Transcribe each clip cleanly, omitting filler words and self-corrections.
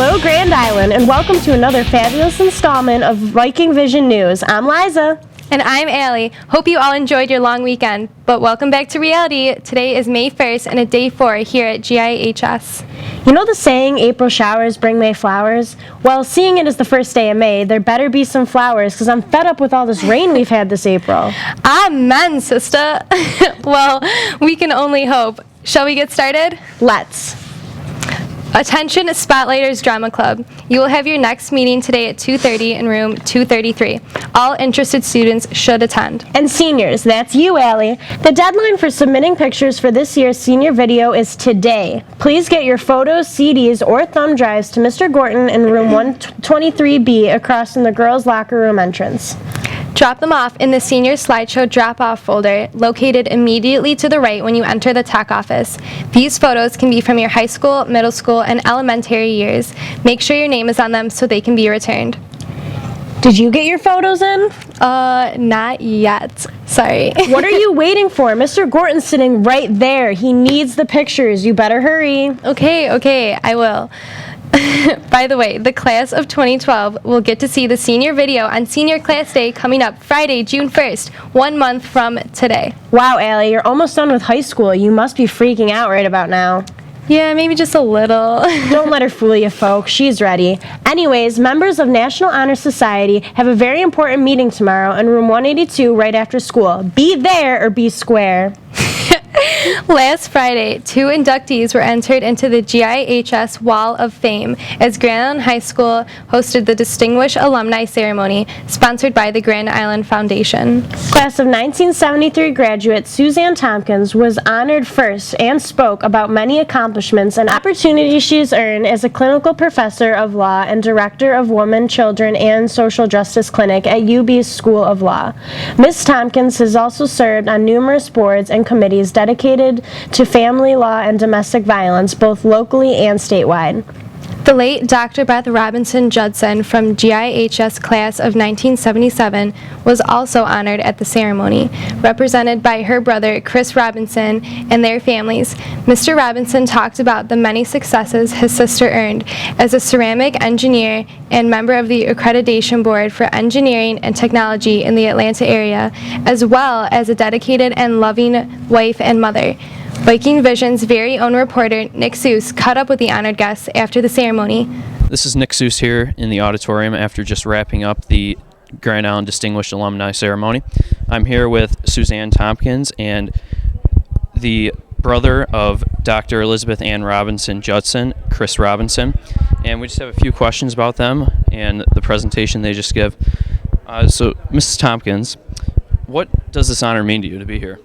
Hello, Grand Island, and welcome to another fabulous installment of Viking Vision News. I'm Liza. And I'm Allie. Hope you all enjoyed your long weekend, but welcome back to reality. Today is May 1st and a day 4 here at GIHS. You know the saying, April showers bring May flowers? Well, seeing it as the first day of May, there better be some flowers, because I'm fed up with all this rain we've had this April. Amen, sister. Well, we can only hope. Shall we get started? Let's. Attention Spotlighters Drama Club. You will have your next meeting today at 2:30 in room 233. All interested students should attend. And seniors, that's you, Allie. The deadline for submitting pictures for this year's senior video is today. Please get your photos, CDs, or thumb drives to Mr. Gorton in room 123B across from the girls' locker room entrance. Drop them off in the senior slideshow drop-off folder located immediately to the right when you enter the tech office. These photos can be from your high school, middle school, and elementary years. Make sure your name is on them so they can be returned. Did you get your photos in? Not yet. Sorry. What are you waiting for? Mr. Gorton's sitting right there. He needs the pictures. You better hurry. Okay, I will. By the way, the class of 2012 will get to see the senior video on Senior Class Day coming up Friday, June 1st, 1 month from today. Wow, Allie, you're almost done with high school. You must be freaking out right about now. Yeah, maybe just a little. Don't let her fool you, folks. She's ready. Anyways, members of National Honor Society have a very important meeting tomorrow in room 182 right after school. Be there or be square. Last Friday, 2 inductees were entered into the GIHS Wall of Fame as Grand Island High School hosted the Distinguished Alumni Ceremony, sponsored by the Grand Island Foundation. Class of 1973 graduate Suzanne Tomkins was honored first and spoke about many accomplishments and opportunities she's earned as a clinical professor of law and director of Women, Children, and Social Justice Clinic at UB's School of Law. Ms. Tomkins has also served on numerous boards and committees dedicated to family law and domestic violence, both locally and statewide. The late Dr. Beth Robinson Judson from GIHS Class of 1977 was also honored at the ceremony, represented by her brother Chris Robinson and their families. Mr. Robinson talked about the many successes his sister earned as a ceramic engineer and member of the Accreditation Board for Engineering and Technology in the Atlanta area, as well as a dedicated and loving wife and mother. Viking Vision's very own reporter, Nick Soos, caught up with the honored guests after the ceremony. This is Nick Soos here in the auditorium after just wrapping up the Grand Island Distinguished Alumni Ceremony. I'm here with Suzanne Tomkins and the brother of Dr. Elizabeth Ann Robinson Judson, Chris Robinson, and we just have a few questions about them and the presentation they just give. So, Mrs. Tomkins, what does this honor mean to you to be here?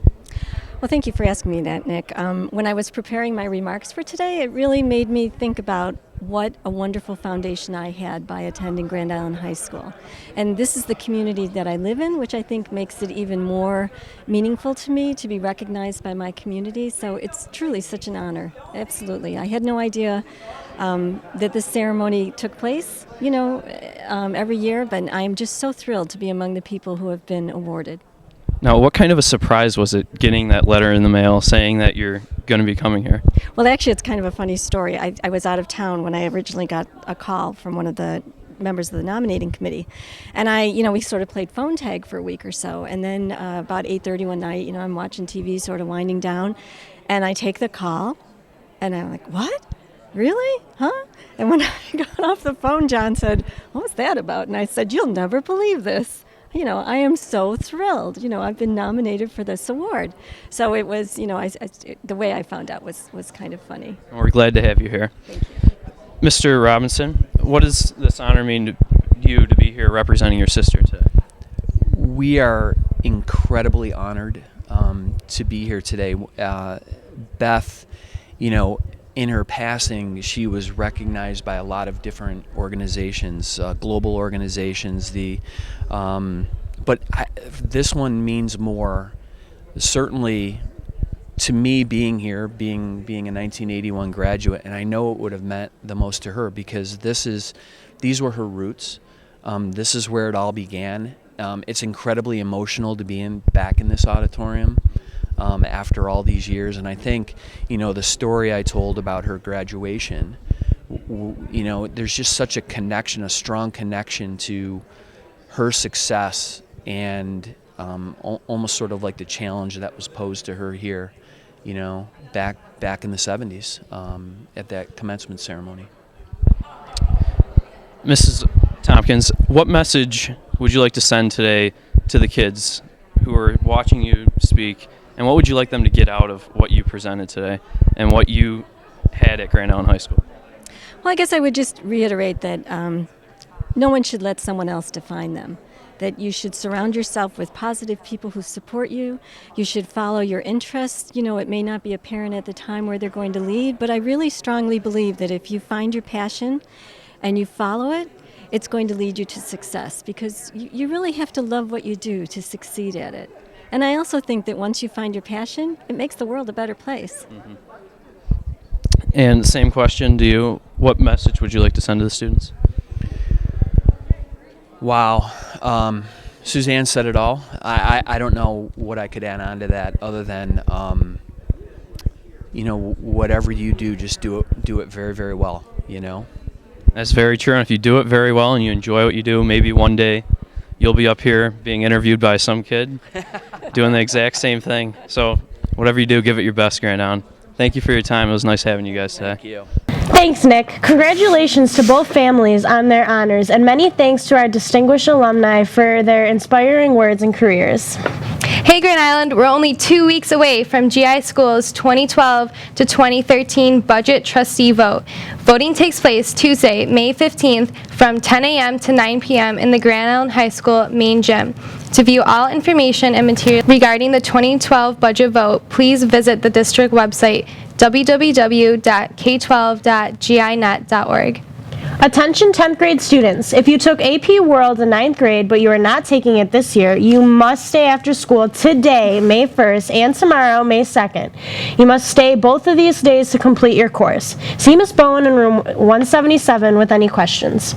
Well, thank you for asking me that, Nick. When I was preparing my remarks for today, it really made me think about what a wonderful foundation I had by attending Grand Island High School. And this is the community that I live in, which I think makes it even more meaningful to me to be recognized by my community. So it's truly such an honor. Absolutely. I had no idea that this ceremony took place, every year, but I am just so thrilled to be among the people who have been awarded. Now, what kind of a surprise was it getting that letter in the mail saying that you're going to be coming here? Well, actually, it's kind of a funny story. I was out of town when I originally got a call from one of the members of the nominating committee. And we sort of played phone tag for a week or so. And then about 8:30 one night, I'm watching TV, sort of winding down. And I take the call, and I'm like, what? Really? Huh? And when I got off the phone, John said, what was that about? And I said, you'll never believe this. I am so thrilled. I've been nominated for this award. So it was, the way I found out was kind of funny. We're glad to have you here. Thank you. Mr. Robinson, what does this honor mean to you to be here representing your sister today? We are incredibly honored to be here today. Beth, in her passing, she was recognized by a lot of different organizations, global organizations. But this one means more. Certainly, to me, being here, being a 1981 graduate, and I know it would have meant the most to her because these were her roots. This is where it all began. It's incredibly emotional to be back in this auditorium. After all these years, and I think the story I told about her graduation there's just such a connection, a strong connection to her success and almost sort of like the challenge that was posed to her here, back in the 70s at that commencement ceremony. Mrs. Tompkins, what message would you like to send today to the kids who are watching you speak, and what would you like them to get out of what you presented today and what you had at Grand Island High School? Well, I guess I would just reiterate that no one should let someone else define them, that you should surround yourself with positive people who support you. You should follow your interests. It may not be apparent at the time where they're going to lead, but I really strongly believe that if you find your passion and you follow it, it's going to lead you to success, because you really have to love what you do to succeed at it. And I also think that once you find your passion, it makes the world a better place. Mm-hmm. And same question to you. What message would you like to send to the students? Wow. Suzanne said it all. I don't know what I could add on to that other than, whatever you do, just do it very, very well, That's very true. And if you do it very well and you enjoy what you do, maybe one day you'll be up here being interviewed by some kid doing the exact same thing. So whatever you do, give it your best, Grand Island. Thank you for your time. It was nice having you guys today. Thank you. Thanks, Nick. Congratulations to both families on their honors, and many thanks to our distinguished alumni for their inspiring words and careers. Hey Grand Island, we're only 2 weeks away from GI School's 2012 to 2013 Budget Trustee Vote. Voting takes place Tuesday, May 15th from 10 a.m. to 9 p.m. in the Grand Island High School main gym. To view all information and material regarding the 2012 budget vote, please visit the district website www.k12.ginet.org. Attention 10th grade students, if you took AP World in 9th grade but you are not taking it this year, you must stay after school today, May 1st, and tomorrow, May 2nd. You must stay both of these days to complete your course. See Ms. Bowman in room 177 with any questions.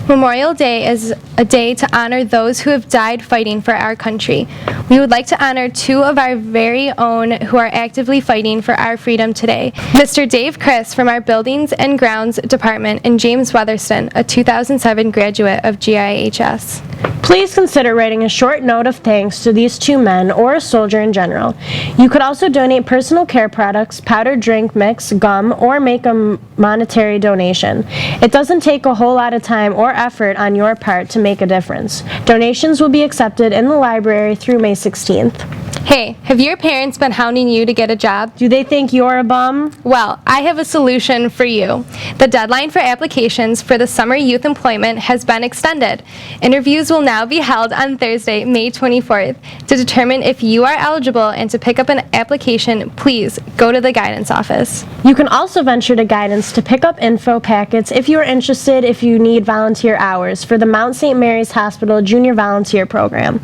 Memorial Day is a day to honor those who have died fighting for our country. We would like to honor two of our very own who are actively fighting for our freedom today. Mr. Dave Chris from our Buildings and Grounds Department and James Weatherston, a 2007 graduate of GIHS. Please consider writing a short note of thanks to these two men or a soldier in general. You could also donate personal care products, powdered drink mix, gum, or make a monetary donation. It doesn't take a whole lot of time or effort on your part to make a difference. Donations will be accepted in the library through May 16th. Hey, have your parents been hounding you to get a job? Do they think you're a bum? Well, I have a solution for you. The deadline for applications for the summer youth employment has been extended. Interviews will now be held on Thursday, May 24th. To determine if you are eligible and to pick up an application, please go to the guidance office. You can also venture to guidance to pick up info packets if you are interested if you need volunteer hours for the Mount St. Mary's Hospital Junior Volunteer Program.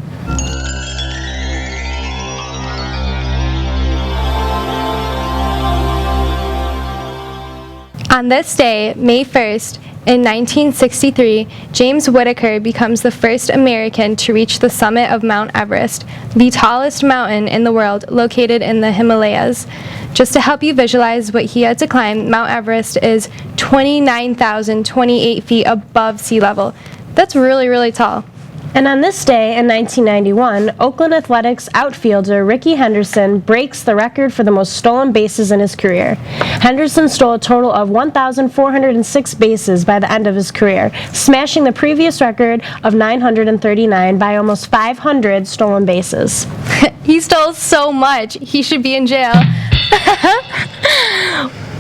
On this day, May 1st, in 1963, James Whittaker becomes the first American to reach the summit of Mount Everest, the tallest mountain in the world located in the Himalayas. Just to help you visualize what he had to climb, Mount Everest is 29,028 feet above sea level. That's really, really tall. And on this day in 1991, Oakland Athletics outfielder Rickey Henderson breaks the record for the most stolen bases in his career. Henderson stole a total of 1,406 bases by the end of his career, smashing the previous record of 939 by almost 500 stolen bases. He stole so much, he should be in jail.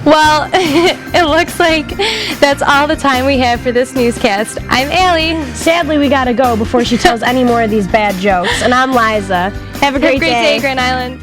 Well, it looks like that's all the time we have for this newscast. I'm Allie. Sadly, we gotta go before she tells any more of these bad jokes. And I'm Liza. Have a great day. Grand Island.